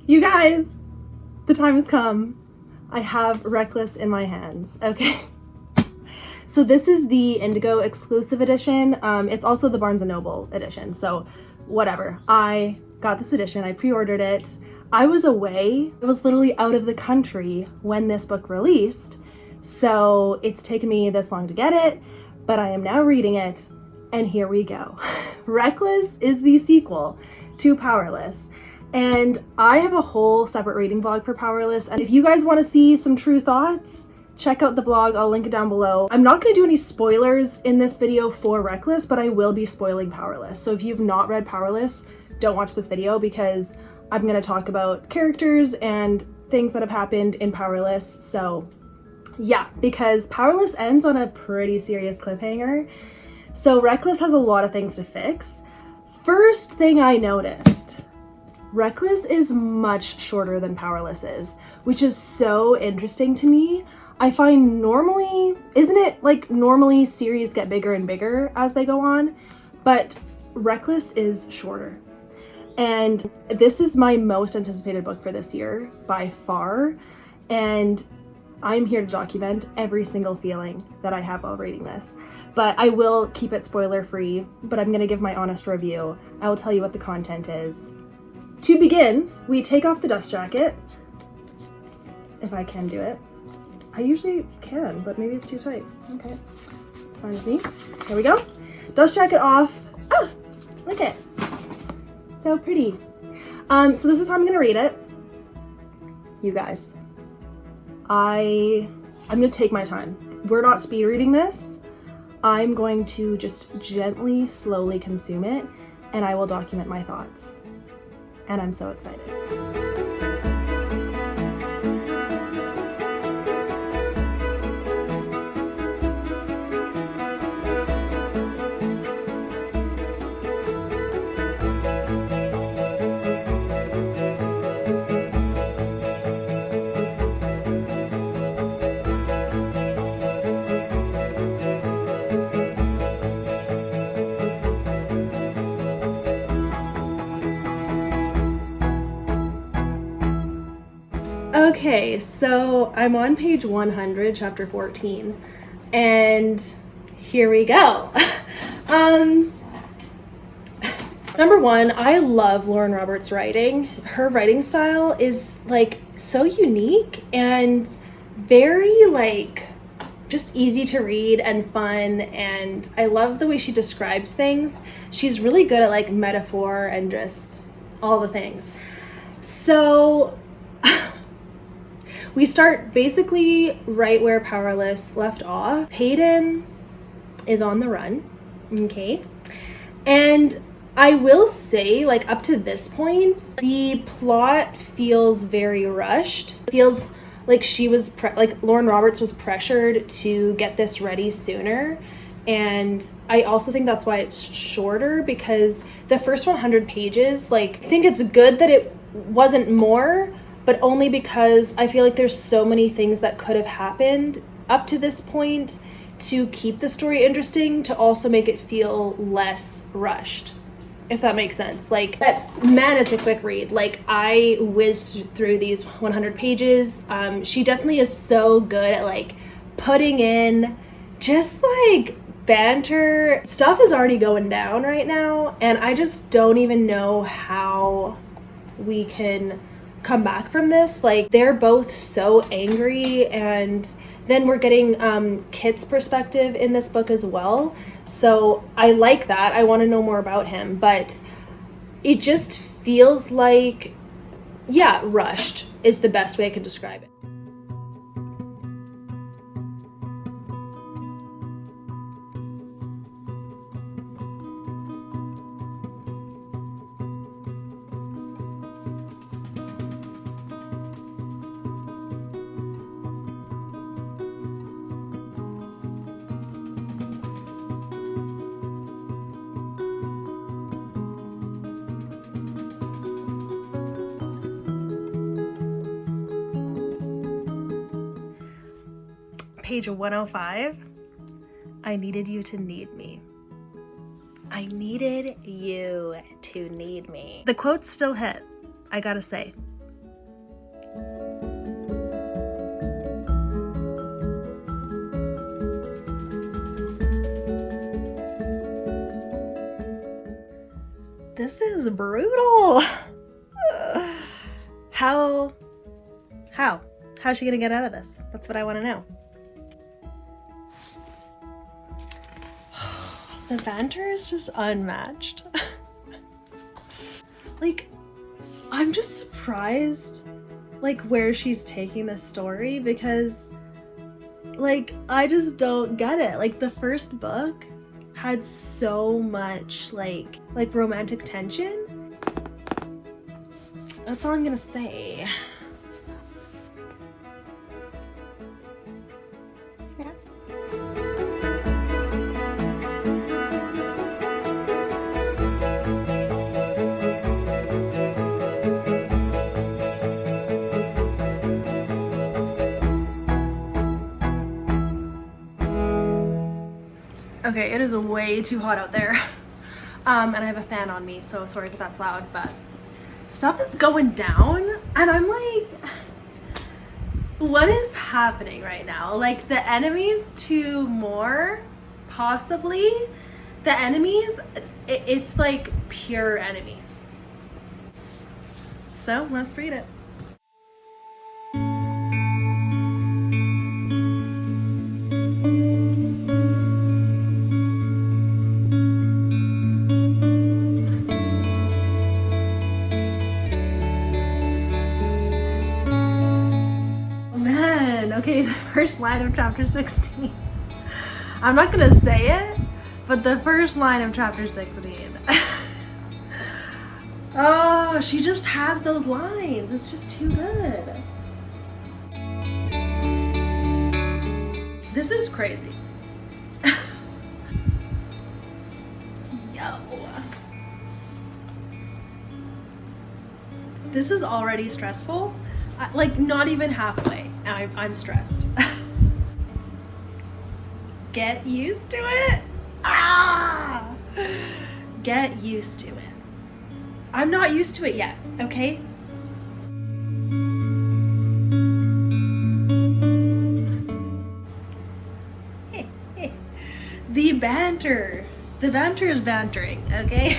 You guys, the time has come. I have Reckless in my hands, okay? So this is the Indigo exclusive edition. It's also the Barnes & Noble edition, so whatever. I got this edition, I pre-ordered it. I was away, I was literally out of the country when this book released, so it's taken me this long to get it, but I am now reading it, and here we go. Reckless is the sequel to Powerless. And I have a whole separate reading vlog for Powerless, and if you guys want to see some true thoughts, check out the vlog, I'll link it down below. I'm not going to do any spoilers in this video for Reckless, but I will be spoiling Powerless. So if you've not read Powerless, don't watch this video because I'm going to talk about characters and things that have happened in Powerless. So yeah, because Powerless ends on a pretty serious cliffhanger. So Reckless has a lot of things to fix. First thing I noticed, Reckless is much shorter than Powerless is, which is so interesting to me. I find normally, isn't it like normally series get bigger and bigger as they go on, but Reckless is shorter. And this is my most anticipated book for this year by far. And I'm here to document every single feeling that I have while reading this. But I will keep it spoiler free, but I'm gonna give my honest review. I will tell you what the content is. To begin, we take off the dust jacket, if I can do it. I usually can, but maybe it's too tight. Okay, it's fine with me. There we go. Dust jacket off. Oh, look at it. So pretty. So this is how I'm gonna read it. You guys, I'm gonna take my time. We're not speed reading this. I'm going to just gently, slowly consume it, and I will document my thoughts. And I'm so excited. Okay, so I'm on page 100, chapter 14, and here we go. Number one, I love Lauren Roberts' writing. Her writing style is like so unique and very like just easy to read and fun, and I love the way she describes things. She's really good at like metaphor and just all the things. So we start basically right where Powerless left off. Hayden is on the run, okay? And I will say, like, up to this point, the plot feels very rushed. It feels like like Lauren Roberts was pressured to get this ready sooner. And I also think that's why it's shorter, because the first 100 pages, like, I think it's good that it wasn't more, but only because I feel like there's so many things that could have happened up to this point to keep the story interesting, to also make it feel less rushed, if that makes sense. Like, but man, it's a quick read. Like, I whizzed through these 100 pages. She definitely is so good at like putting in just like banter. Stuff is already going down right now, and I just don't even know how we can come back from this. Like, they're both so angry, and then we're getting Kit's perspective in this book as well, so I like that. I want to know more about him, but it just feels like, yeah, rushed is the best way I could describe it. Page 105, I needed you to need me. I needed you to need me. The quotes still hit, I gotta say. This is brutal. How's she gonna get out of this? That's what I want to know. The banter is just unmatched. Like, I'm just surprised, like, where she's taking this story, because, like, I just don't get it. Like, the first book had so much, like romantic tension. That's all I'm gonna say. Okay, it is way too hot out there. And I have a fan on me, so sorry if that's loud, but stuff is going down and I'm like, what is happening right now? Like, the enemies to more, possibly. The enemies, it's like pure enemies. So let's read it. Okay, the first line of chapter 16. I'm not gonna say it, but the first line of chapter 16. Oh, she just has those lines. It's just too good. This is crazy. Yo. This is already stressful. Like, not even halfway. I'm stressed. Get used to it. Ah! Get used to it. I'm not used to it yet, okay? The banter. The banter is bantering, okay?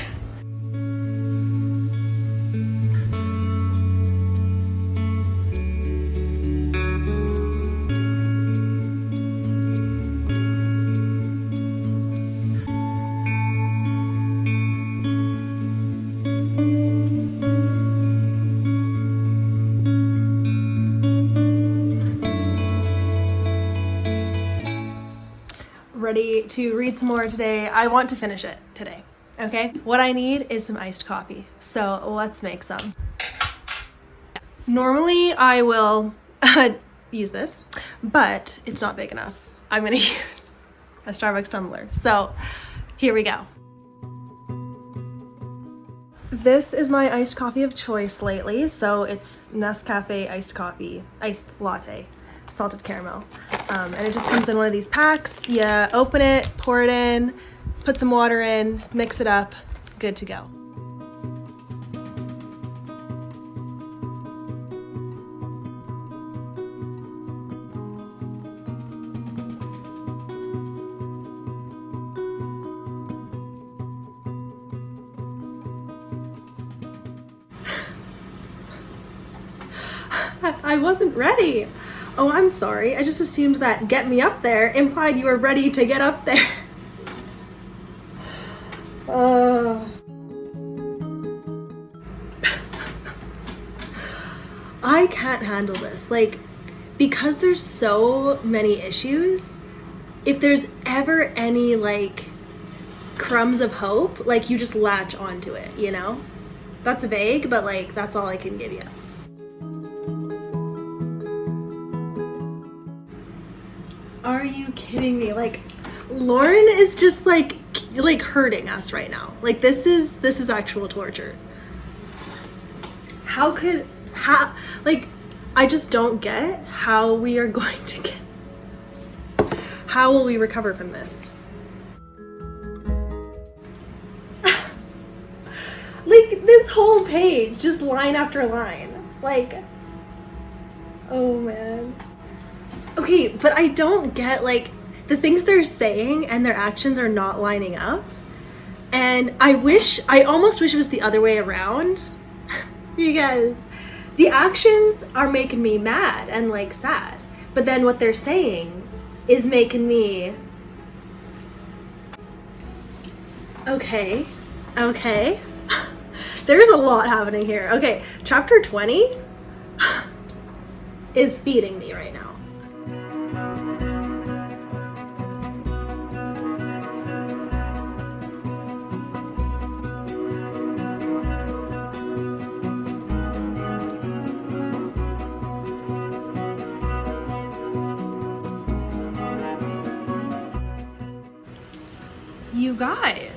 Ready to read some more today. I want to finish it today, okay? What I need is some iced coffee, so let's make some. Normally I will use this, but it's not big enough. I'm gonna use a Starbucks tumbler, so here we go. This is my iced coffee of choice lately, so it's Nescafe iced coffee, iced latte, salted caramel. And it just comes in one of these packs. You open it, pour it in, put some water in, mix it up, good to go. I wasn't ready. Oh, I'm sorry. I just assumed that get me up there implied you were ready to get up there. I can't handle this. Like, because there's so many issues, if there's ever any, like, crumbs of hope, like, you just latch onto it, you know? That's vague, but, like, that's all I can give you. Are you kidding me? Like, Lauren is just like hurting us right now. Like, this is actual torture. Like, I just don't get how we are going to how will we recover from this? Like, this whole page, just line after line. Like, oh man. Okay, but I don't get, like, the things they're saying and their actions are not lining up. And I almost wish it was the other way around because the actions are making me mad and like sad, but then what they're saying is making me okay. There's a lot happening here. Okay, chapter 20 is feeding me right now. You guys,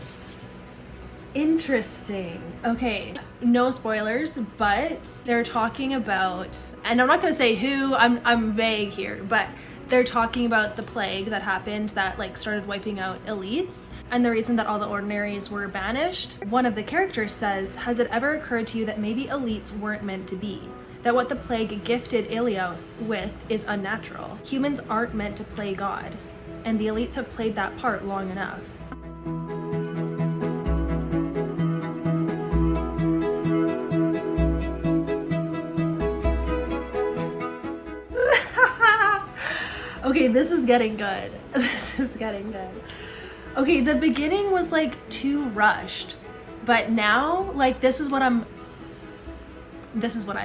interesting. Okay, no spoilers, but they're talking about, and I'm not gonna say who, I'm vague here, but they're talking about the plague that happened that like started wiping out elites, and the reason that all the ordinaries were banished. One of the characters says, has it ever occurred to you that maybe elites weren't meant to be? That what the plague gifted Ilia with is unnatural. Humans aren't meant to play God, and the elites have played that part long enough. Okay, this is getting good. This is getting good. Okay, the beginning was like too rushed, but now like this is what I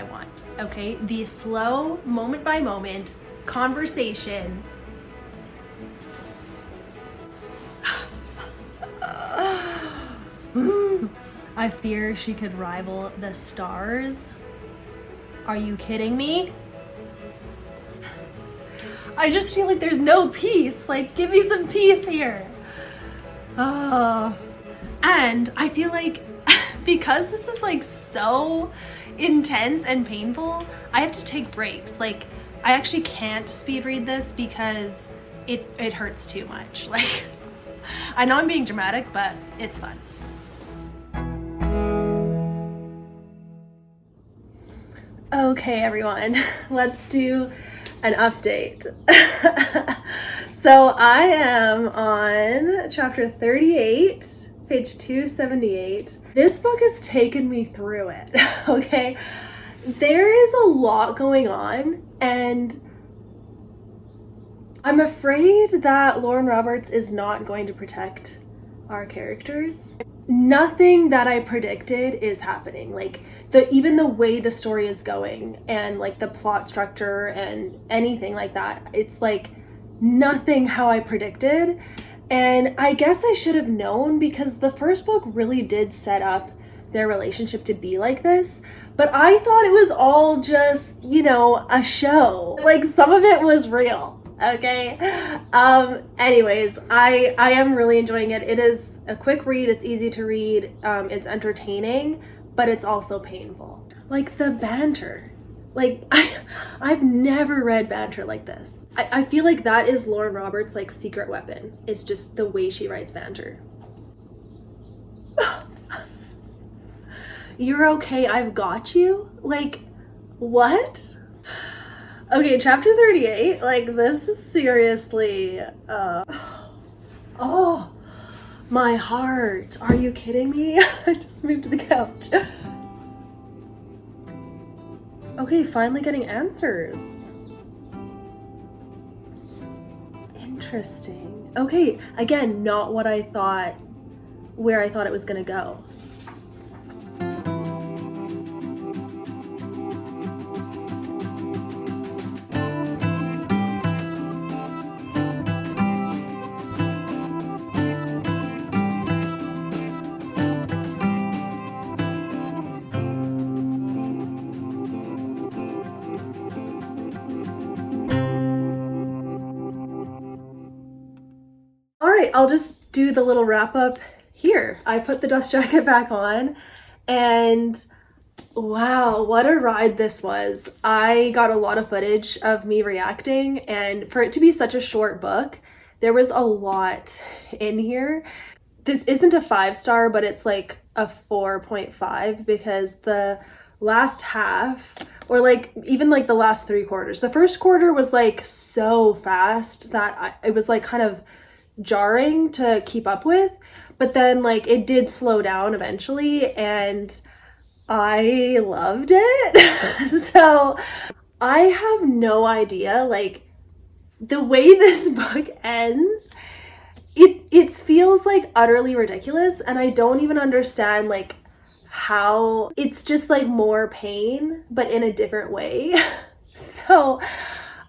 want, okay? The slow, moment by moment conversation. I fear she could rival the stars. Are you kidding me? I just feel like there's no peace. Like, give me some peace here. Oh. And I feel like because this is like so intense and painful, I have to take breaks. Like, I actually can't speed read this because it hurts too much. Like, I know I'm being dramatic, but it's fun. Okay, everyone, let's do an update. So I am on chapter 38, page 278. This book has taken me through it, okay? There is a lot going on, and I'm afraid that Lauren Roberts is not going to protect our characters. Nothing that I predicted is happening. Like, even the way the story is going and like the plot structure and anything like that, it's like nothing how I predicted. And I guess I should have known because the first book really did set up their relationship to be like this. But I thought it was all just, you know, a show. Like, some of it was real. Okay. Anyways, I am really enjoying it. It is a quick read. It's easy to read. It's entertaining, but it's also painful. Like the banter. Like, I've never read banter like this. I feel like that is Lauren Roberts' like secret weapon. It's just the way she writes banter. You're okay, I've got you? Like, what? Okay, chapter 38, like, this is seriously, oh, my heart. Are you kidding me? I just moved to the couch. Okay, finally getting answers. Interesting. Okay, again, not what I thought, where I thought it was gonna go. I'll just do the little wrap up here. I put the dust jacket back on and wow, what a ride this was. I got a lot of footage of me reacting, and for it to be such a short book, there was a lot in here. This isn't a 5-star, but it's like a 4.5 because the last half, or like even like the last 3 quarters, the first quarter was like so fast that it was like kind of jarring to keep up with, but then like it did slow down eventually and I loved it. So I have no idea, like the way this book ends, it feels like utterly ridiculous, and I don't even understand like how it's just like more pain but in a different way. So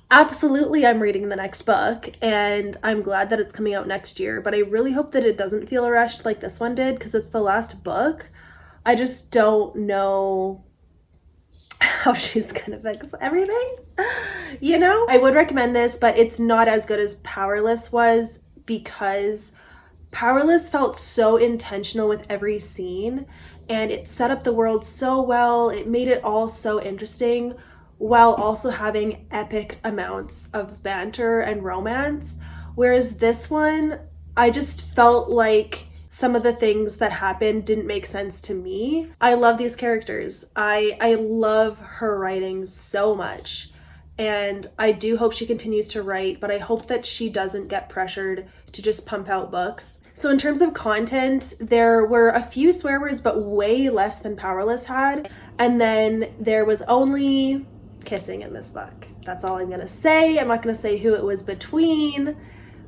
absolutely I'm reading the next book and I'm glad that it's coming out next year, but I really hope that it doesn't feel rushed like this one did because it's the last book. I just don't know how she's gonna fix everything, you know? I would recommend this, but it's not as good as Powerless was because Powerless felt so intentional with every scene and it set up the world so well. It made it all so interesting while also having epic amounts of banter and romance. Whereas this one, I just felt like some of the things that happened didn't make sense to me. I love these characters. I love her writing so much. And I do hope she continues to write, but I hope that she doesn't get pressured to just pump out books. So in terms of content, there were a few swear words, but way less than Powerless had. And then there was only kissing in this book. That's all I'm gonna say. I'm not gonna say who it was between,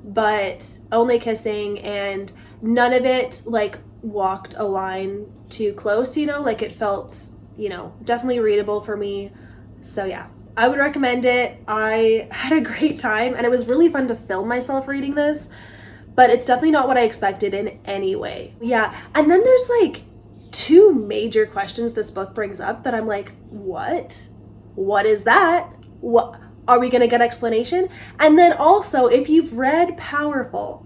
but only kissing, and none of it like walked a line too close, you know, like it felt, you know, definitely readable for me. So yeah, I would recommend it. I had a great time and it was really fun to film myself reading this, but it's definitely not what I expected in any way. Yeah, and then there's like two major questions this book brings up that I'm like, what is that? What are we gonna get explanation? And then also, if you've read Powerful,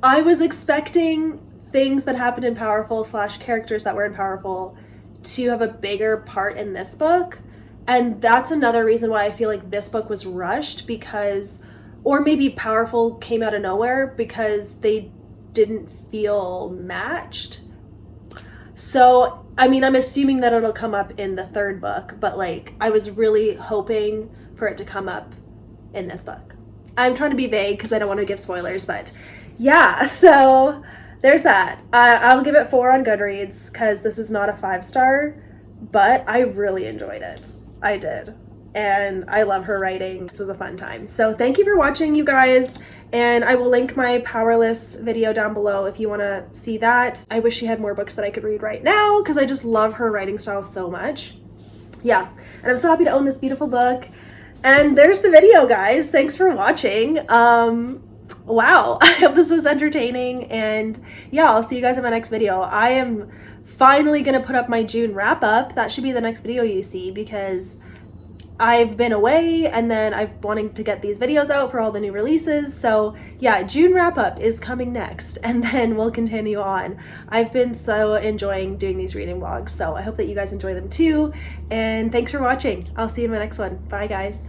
I was expecting things that happened in Powerful / characters that were in Powerful to have a bigger part in this book. And that's another reason why I feel like this book was rushed, because, or maybe Powerful came out of nowhere because they didn't feel matched. So, I mean, I'm assuming that it'll come up in the third book, but like, I was really hoping for it to come up in this book. I'm trying to be vague because I don't want to give spoilers, but yeah, so there's that. I'll give it 4 on Goodreads because this is not a 5-star, but I really enjoyed it. I did. And I love her writing. This was a fun time. So thank you for watching, you guys. And I will link my Powerless video down below if you want to see that. I wish she had more books that I could read right now because I just love her writing style so much. Yeah, and I'm so happy to own this beautiful book. And there's the video, guys. Thanks for watching. Wow, I hope this was entertaining. And yeah, I'll see you guys in my next video. I am finally going to put up my June wrap up. That should be the next video you see because I've been away and then I'm wanting to get these videos out for all the new releases. So yeah, June wrap up is coming next and then we'll continue on. I've been so enjoying doing these reading vlogs, so I hope that you guys enjoy them too. And thanks for watching. I'll see you in my next one. Bye guys.